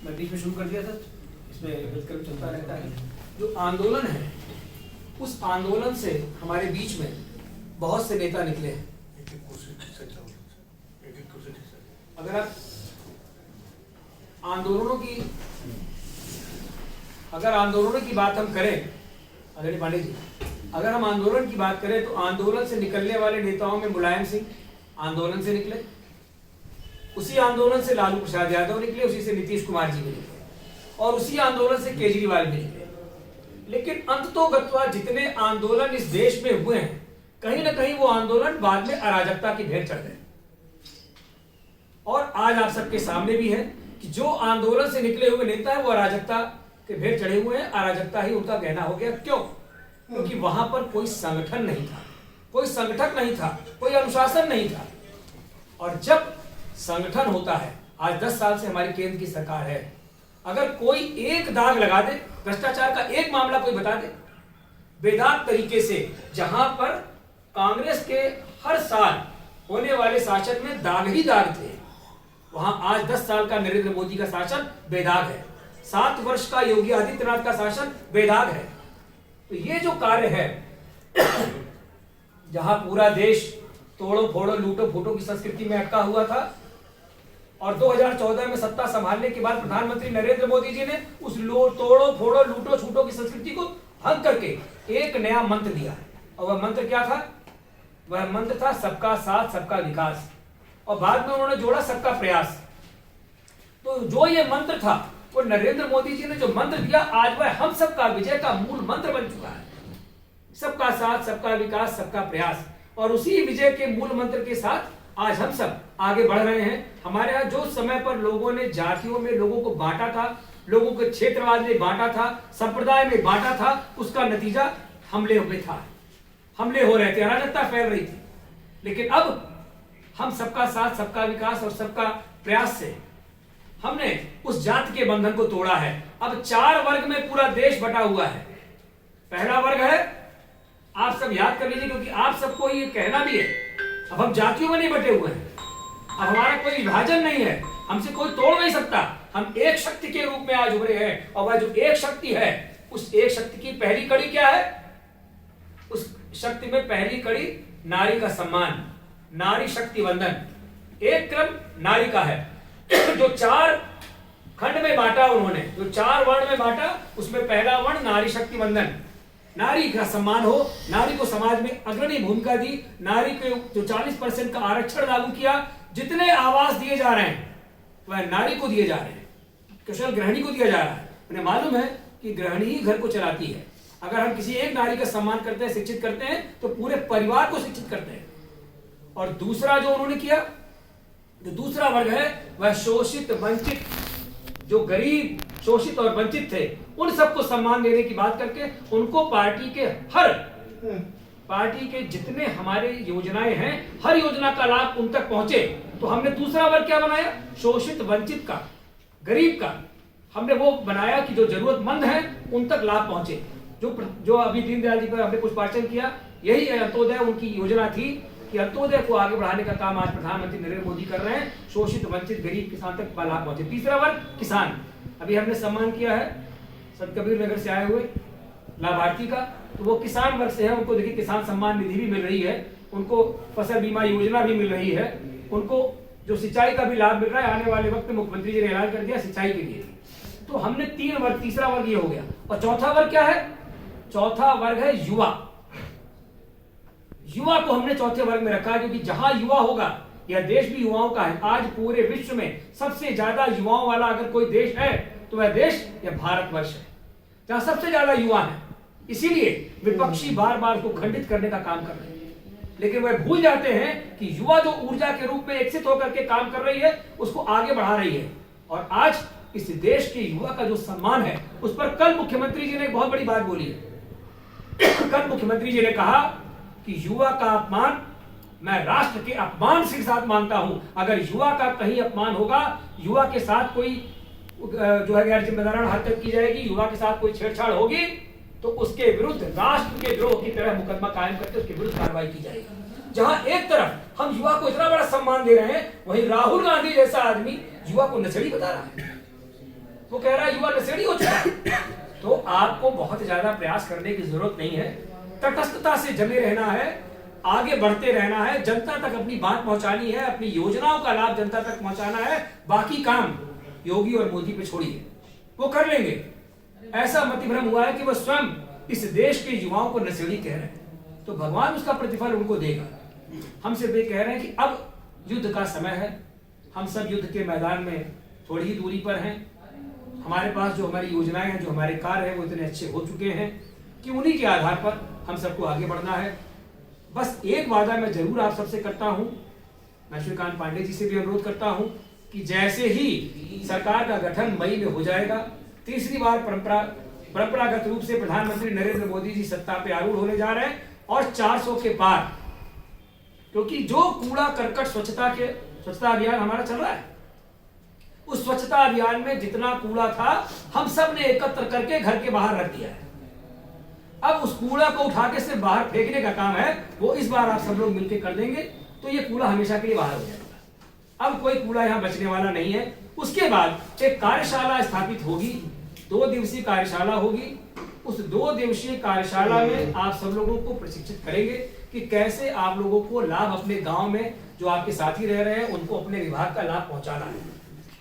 मैं बीच में शुरू कर दिया था, इसमें विकल्प चलता रहता है। जो आंदोलन है, उस आंदोलन से हमारे बीच में बहुत से नेता निकले हैं। अगर आप आंदोलनों की बात हम करें, आदरणीय पांडे जी, अगर हम आंदोलन की बात करें तो आंदोलन से निकलने वाले नेताओं में मुलायम सिंह आंदोलन से निकले, उसी आंदोलन से लालू प्रसाद यादव निकले, उसी से नीतीश कुमार जी भी निकले और उसी आंदोलन से केजरीवाल भी निकले। लेकिन अंततोगत्वा जितने आंदोलन इस देश में हुए हैं, कहीं ना कहीं वो आंदोलन बाद में अराजकता की भेंट चढ़ गए। और आज आप सबके सामने भी है कि जो आंदोलन से निकले हुए नेता है वो अराजकता के भेंट चढ़े हुए हैं। अराजकता ही उनका गहना हो गया। क्यों? क्योंकि वहां पर कोई संगठन नहीं था, कोई संगठक नहीं था, कोई अनुशासन नहीं था। और जब संगठन होता है, आज 10 साल से हमारी केंद्र की सरकार है, अगर कोई एक दाग लगा दे, भ्रष्टाचार का एक मामला कोई बता दे, बेदाग तरीके से, जहां पर कांग्रेस के हर साल होने वाले शासन में दाग ही दाग थे, वहां आज 10 साल का नरेंद्र मोदी का शासन बेदाग है। 7 वर्ष का योगी आदित्यनाथ का शासन बेदाग है। तो ये जो कार्य है, जहां पूरा देश तोड़ो फोड़ो लूटो फूटो की संस्कृति में अटका हुआ था, और 2014 में सत्ता संभालने के बाद प्रधानमंत्री नरेंद्र मोदी जी ने उस तोड़ो फोड़ो लूटो छूटो की संस्कृति को भंग करके एक नया मंत्र दिया। और वह मंत्र क्या था? वह मंत्र था सबका साथ सबका विकास, और बाद में उन्होंने जोड़ा सबका प्रयास। तो जो ये मंत्र था, वो नरेंद्र मोदी जी ने जो मंत्र दिया, आज वह हम सबका विजय का मूल मंत्र बन चुका है। सबका साथ सबका विकास सबका प्रयास, और उसी विजय के मूल मंत्र के साथ आज हम सब आगे बढ़ रहे हैं। हमारे यहाँ जो समय पर लोगों ने जातियों में लोगों को बांटा था, लोगों को क्षेत्रवाद में बांटा था, संप्रदाय में बांटा था, उसका नतीजा हमले हुए था, हमले हो रहे थे, अराजकता फैल रही थी। लेकिन अब हम सबका साथ सबका विकास और सबका प्रयास से हमने उस जाति के बंधन को तोड़ा है। अब 4 वर्ग में पूरा देश बटा हुआ है। पहला वर्ग है, आप सब याद कर लीजिए, क्योंकि आप सबको ये कहना भी है, अब हम जातियों में नहीं बटे हुए हैं, अब हमारा कोई विभाजन नहीं है, हमसे कोई तोड़ नहीं सकता। हम एक शक्ति के रूप में आज उभरे हैं, और वह जो एक शक्ति है, उस एक शक्ति की पहली कड़ी क्या है? उस शक्ति में पहली कड़ी नारी का सम्मान, नारी शक्ति वंदन। एक क्रम नारी का है, जो 4 खंड में बांटा उन्होंने, जो 4 वर्ण में बांटा, उसमें पहला वर्ण नारी शक्ति वंदन। नारी का सम्मान हो, नारी को समाज में अग्रणी भूमिका दी, नारी को जो 40% का आरक्षण लागू किया, जितने आवास दिए जा रहे हैं वह नारी को दिए जा रहे हैं, कुशल गृहिणी को दिया जा रहा है। उन्हें मालूम है कि गृहिणी ही घर को चलाती है। अगर हम किसी एक नारी का सम्मान करते हैं, शिक्षित करते हैं, तो पूरे परिवार को शिक्षित करते हैं। और दूसरा जो उन्होंने किया, जो दूसरा वर्ग है, वह शोषित वंचित, जो गरीब शोषित और वंचित थे, उन सबको सम्मान देने की बात करके उनको पार्टी के जितने हमारे योजनाएं हैं, हर योजना का लाभ उन तक पहुंचे। तो हमने दूसरा वर्ग क्या बनाया? शोषित वंचित का, गरीब का हमने वो बनाया कि जो जरूरतमंद है उन तक लाभ पहुंचे। जो अभी दीनदयाल जी पर हमने पुष्पार्चन किया, यही अंत्योदय उनकी योजना थी कि अंत्योदय को आगे बढ़ाने का काम आज प्रधानमंत्री नरेंद्र मोदी कर रहे हैं। शोषित वंचित गरीब किसान तक लाभ पहुंचे। तीसरा वर्ग किसान, अभी हमने सम्मान किया है संत कबीर नगर से आए हुए लाभार्थी का, तो वो किसान वर्ग से है। उनको देखिए किसान सम्मान निधि भी मिल रही है, उनको फसल बीमा योजना भी मिल रही है, उनको जो सिंचाई का भी लाभ मिल रहा है। आने वाले वक्त में मुख्यमंत्री जी ने ऐलान कर दिया सिंचाई के लिए। तो हमने 3 वर्ग, तीसरा वर्ग ये हो गया। और चौथा वर्ग क्या है? चौथा वर्ग है युवा। युवा को हमने चौथे वर्ग में रखा, क्योंकि जहां युवा होगा, यह देश भी युवाओं का है। आज पूरे विश्व में सबसे ज्यादा युवाओं वाला अगर कोई देश है तो वह देश यह भारतवर्ष है, जहां सबसे ज्यादा युवा है। इसीलिए विपक्षी बार बार उसको खंडित करने का काम कर रहे हैं, लेकिन वह भूल जाते हैं कि युवा जो ऊर्जा के रूप में विकसित होकर के काम कर रही है, उसको आगे बढ़ा रही है। और आज इस देश के युवा का जो सम्मान है, उस पर कल मुख्यमंत्री जी ने एक बहुत बड़ी बात बोली है। कल मुख्यमंत्री जी ने कहा कि युवा का अपमान मैं राष्ट्र के अपमान के साथ मानता हूं। अगर युवा का कहीं अपमान होगा, युवा के साथ कोई जो है गैर जिम्मेदाराना हरकत की जाएगी, युवा के साथ कोई छेड़छाड़ होगी, तो उसके विरुद्ध राष्ट्र के द्रोह की तरह मुकदमा कायम करके उसके विरुद्ध कार्रवाई की जाएगी। जहां एक तरफ हम युवा को इतना बड़ा सम्मान दे रहे हैं, वहीं राहुल गांधी जैसा आदमी युवा को नशेड़ी बता रहा है। वो कह रहा है युवा नशेड़ी हो चुका है। तो आपको बहुत ज्यादा प्रयास करने की जरूरत नहीं है, तटस्थता से जमे रहना है, आगे बढ़ते रहना है, जनता तक अपनी बात पहुंचानी है, अपनी योजनाओं का लाभ जनता तक पहुंचाना है। बाकी काम योगी और मोदी पे छोड़िए, वो कर लेंगे। ऐसा मतिभ्रम हुआ है कि वो स्वयं इस देश के युवाओं को नशेड़ी कह रहे हैं, तो भगवान उसका प्रतिफल उनको देगा। हम सिर्फ ये कह रहे हैं कि अब युद्ध का समय है, हम सब युद्ध के मैदान में थोड़ी ही दूरी पर हैं। हमारे पास जो हमारी योजनाएं हैं, जो हमारे कार्य हैं, वो इतने अच्छे हो चुके हैं कि उन्हीं के आधार पर हम सबको आगे बढ़ना है। बस एक वादा मैं जरूर आप सबसे करता हूं, मैं श्रीकांत पांडे जी से भी अनुरोध करता हूं कि जैसे ही सरकार का गठन मई में हो जाएगा, तीसरी बार परंपरागत रूप से प्रधानमंत्री नरेंद्र मोदी जी सत्ता पे आरूढ़ होने जा रहे हैं और 400 के पार, क्योंकि जो कूड़ा करकट स्वच्छता अभियान हमारा चल रहा है, उस स्वच्छता अभियान में जितना कूड़ा था हम सब ने एकत्र करके घर के बाहर रख दिया है। अब उस कूड़ा को उठा के सिर्फ बाहर फेंकने का काम है, वो इस बार आप सब लोग मिलकर कर देंगे तो ये कूड़ा हमेशा के लिए बाहर हो जाएगा। अब कोई कूड़ा यहाँ बचने वाला नहीं है। उसके बाद एक कार्यशाला स्थापित होगी, 2 दिवसीय कार्यशाला होगी। उस 2 दिवसीय कार्यशाला में आप सब लोगों को प्रशिक्षित करेंगे कि कैसे आप लोगों को लाभ अपने गांव में जो आपके साथी रह रहे हैं उनको अपने विभाग का लाभ पहुंचाना है।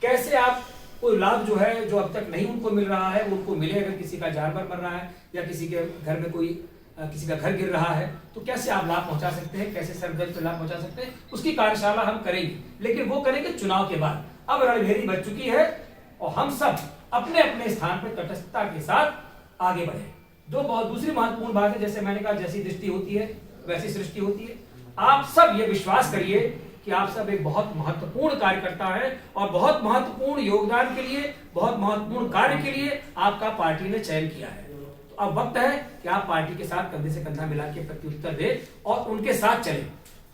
कैसे आप कोई लाभ जो है, जो अब तक नहीं उनको मिल रहा है, उनको मिले। अगर किसी का जानवर मर रहा है या किसी के घर में किसी का घर गिर रहा है, तो कैसे आप लाभ पहुंचा सकते हैं, कैसे सरदर्द पे लाभ पहुंचा सकते हैं, उसकी कार्यशाला हम करेंगे। लेकिन वो करेंगे चुनाव के बाद। अब रणभेरी बच चुकी है और हम सब अपने अपने स्थान पर तटस्थता के साथ आगे बढ़े। जो बहुत दूसरी महत्वपूर्ण बात है, जैसे मैंने कहा, जैसी दृष्टि होती है वैसी सृष्टि होती है। आप सब ये विश्वास करिए कि आप सब एक बहुत महत्वपूर्ण कार्यकर्ता है और बहुत महत्वपूर्ण योगदान के लिए, बहुत महत्वपूर्ण कार्य के लिए आपका पार्टी ने चयन किया है। तो अब वक्त है कि आप पार्टी के साथ कंधे से कंधा मिला के प्रत्युत्तर दें और उनके साथ चलें,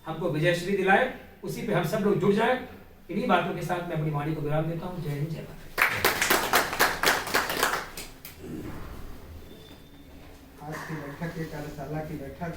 हमको विजयश्री दिलाएं, उसी पे हम सब लोग जुड़ जाएं। इन्हीं बातों के साथ मैं अपनी वाणी को विराम देता हूं। जय हिंद, जय भारत। आज की बैठक, कार्यशाला की बैठक